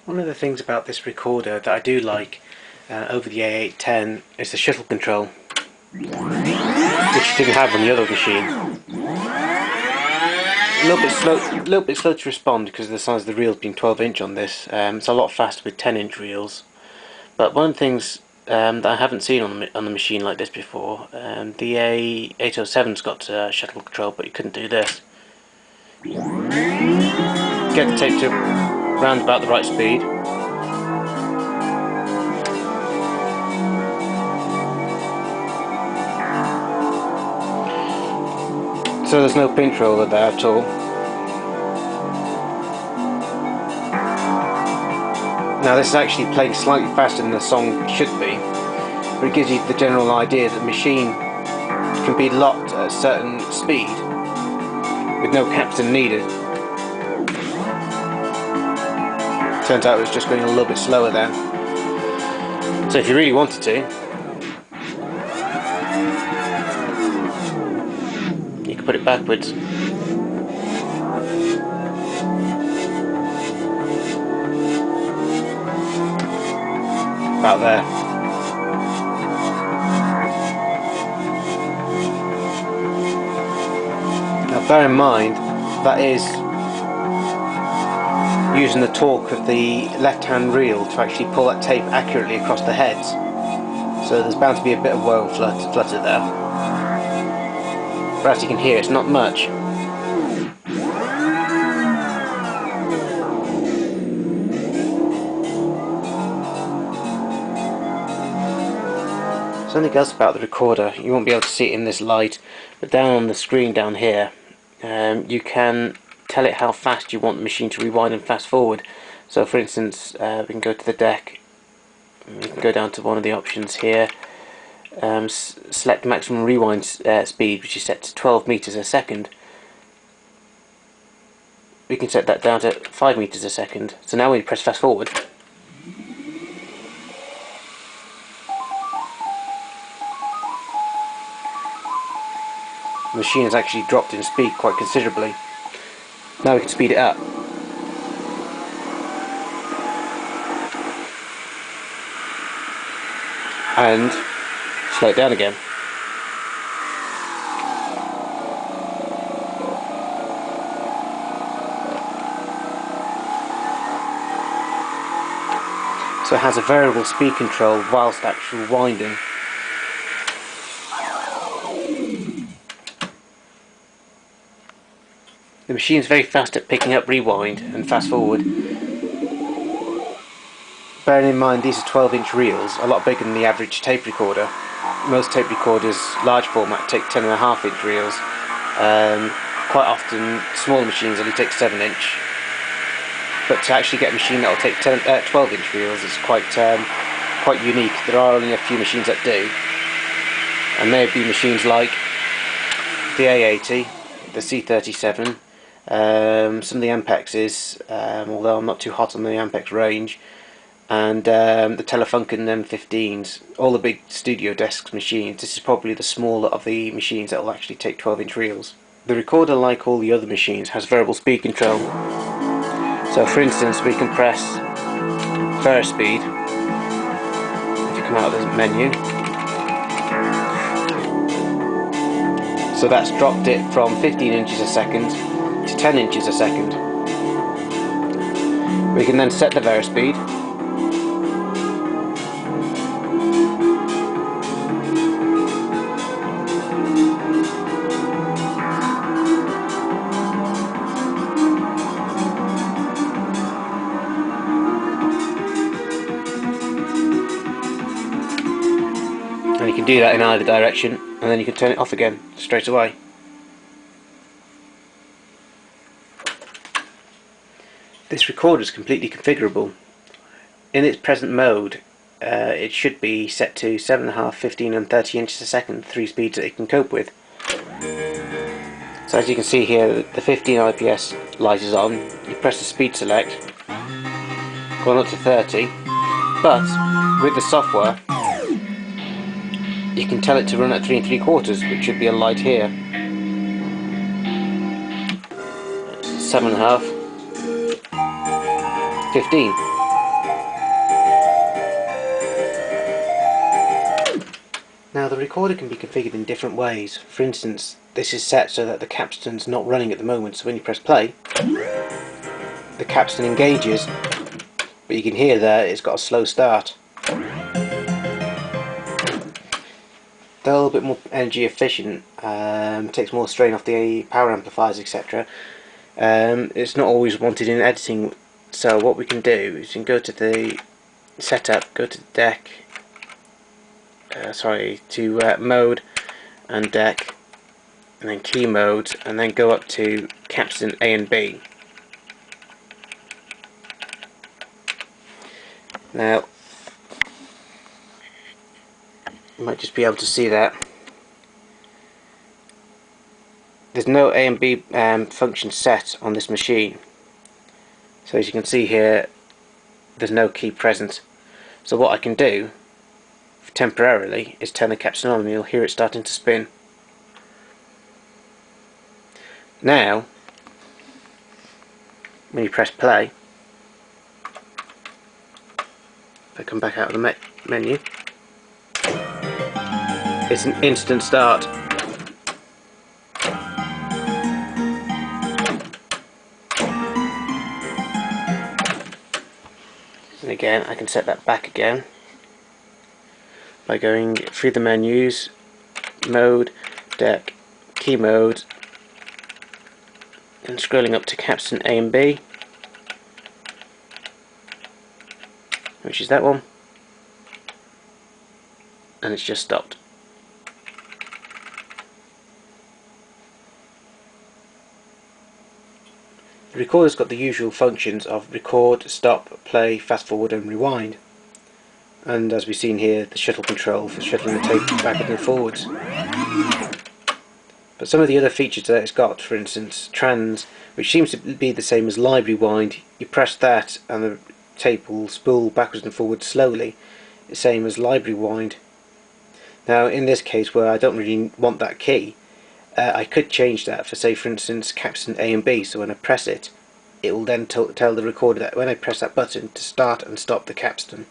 One of the things about this recorder that I do like over the A810 is the shuttle control, which you didn't have on the other machine. A little bit slow to respond because of the size of the reels being 12" on this. It's a lot faster with 10" reels. But one of the things that I haven't seen on the machine like this before, the A807's got shuttle control, but you couldn't do this. Get the tape to round about the right speed. So there's no pinch roller there at all. Now this is actually playing slightly faster than the song should be, but it gives you the general idea that the machine can be locked at a certain speed with no capstan needed. Turns out it was just going a little bit slower then. So if you really wanted to, you could put it backwards. About there. Now bear in mind that is using the torque of the left hand reel to actually pull that tape accurately across the heads, so there's bound to be a bit of wire flutter there, but as you can hear it's not much. Something else about the recorder, you won't be able to see it in this light, but down on the screen down here you can tell it how fast you want the machine to rewind and fast forward. So for instance, we can go to the deck, we can go down to one of the options here, select maximum rewind speed, which is set to 12 meters a second. We can set that down to 5 meters a second. So now when you press fast forward, the machine has actually dropped in speed quite considerably. Now we can speed it up. And slow it down again. So it has a variable speed control whilst actually winding. The machine is very fast at picking up rewind and fast forward. Bearing in mind these are 12" reels, a lot bigger than the average tape recorder. Most tape recorders, large format, take 10.5" reels. Quite often smaller machines only take 7". But to actually get a machine that will take 12" reels is quite unique. There are only a few machines that do. And they would be machines like the A80, the C37, some of the Ampexes, although I'm not too hot on the Ampex range, and the Telefunken M15s, all the big studio desk machines. This is probably the smaller of the machines that will actually take 12" reels. The recorder, like all the other machines, has variable speed control. So for instance, we can press first speed if you come out of the menu. So that's dropped it from 15" a second to 10" a second. We can then set the variable speed. And you can do that in either direction, and then you can turn it off again straight away. This recorder is completely configurable. In its present mode, it should be set to 7.5, 15 and 30" a second, 3 speeds that it can cope with. So as you can see here, the 15 IPS light is on. You press the speed select, going up to 30, but with the software you can tell it to run at 3 3/4, which should be a light here. 7.5, 15. Now the recorder can be configured in different ways. For instance, this is set so that the capstan's not running at the moment, so when you press play, the capstan engages, but you can hear there it's got a slow start. They're a little bit more energy efficient, takes more strain off the power amplifiers, etc. It's not always wanted in editing, so what we can do is you can go to the setup, go to the deck, mode and deck, and then key mode, and then go up to capstan A and B. Now you might just be able to see that there's no A and B function set on this machine, so as you can see here there's no key present. So what I can do temporarily is turn the capstan on and you'll hear it starting to spin. Now when you press play, if I come back out of the menu, it's an instant start. And again, I can set that back again by going through the menus, mode, deck, key mode, and scrolling up to capstan A and B, which is that one, and it's just stopped. The recorder's got the usual functions of record, stop, play, fast forward and rewind, and as we've seen here, the shuttle control for shuttling the tape backwards and forwards. But some of the other features that it's got, for instance trans, which seems to be the same as live rewind, you press that and the tape will spool backwards and forwards slowly, the same as live rewind. Now in this case where I don't really want that key, I could change that for, say for instance, capstan A and B, so when I press it, it will then tell the recorder that when I press that button to start and stop the capstan.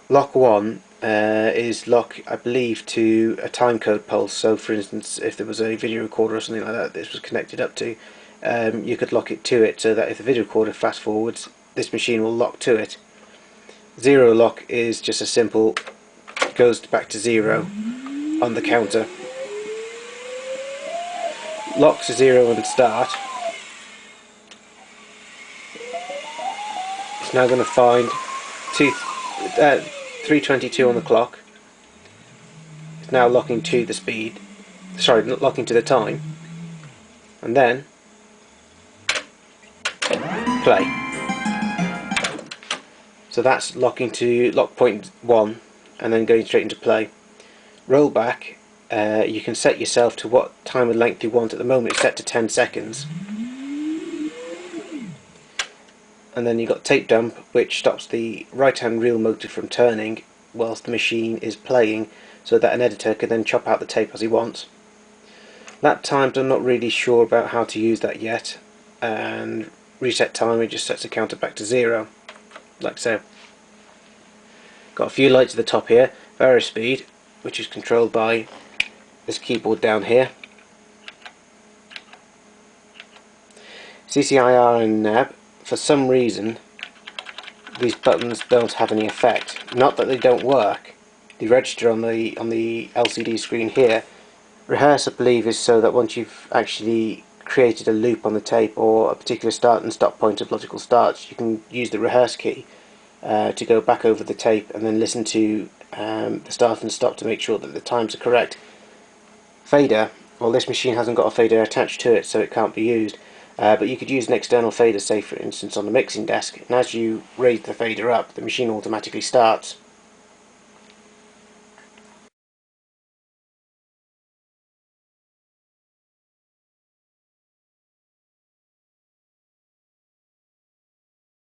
Lock 1 is lock, I believe, to a timecode pulse, so for instance if there was a video recorder or something like that this was connected up to, you could lock it to it so that if the video recorder fast forwards, this machine will lock to it. Zero lock is just a simple, goes back to 0 on the counter. Lock to 0 and start. It's now going to find 3:22 on the clock. It's now locking to the speed, sorry, not locking to the time, and then play. So that's locking to lock point 1 and then going straight into play. Roll back, you can set yourself to what time of length you want. At the moment it's set to 10 seconds. And then you've got tape dump, which stops the right hand reel motor from turning whilst the machine is playing, so that an editor can then chop out the tape as he wants. Lap times, I'm not really sure about how to use that yet, and reset time, it just sets the counter back to 0, like so. Got a few lights at the top here, varispeed, which is controlled by this keyboard down here, CCIR and NAB. For some reason these buttons don't have any effect. Not that they don't work. The register on the LCD screen here, rehearse I believe is so that once you've actually created a loop on the tape or a particular start and stop point of logical starts, you can use the rehearse key to go back over the tape and then listen to the start and stop to make sure that the times are correct. Fader, well this machine hasn't got a fader attached to it so it can't be used. But you could use an external fader, say for instance on the mixing desk, and as you raise the fader up the machine automatically starts.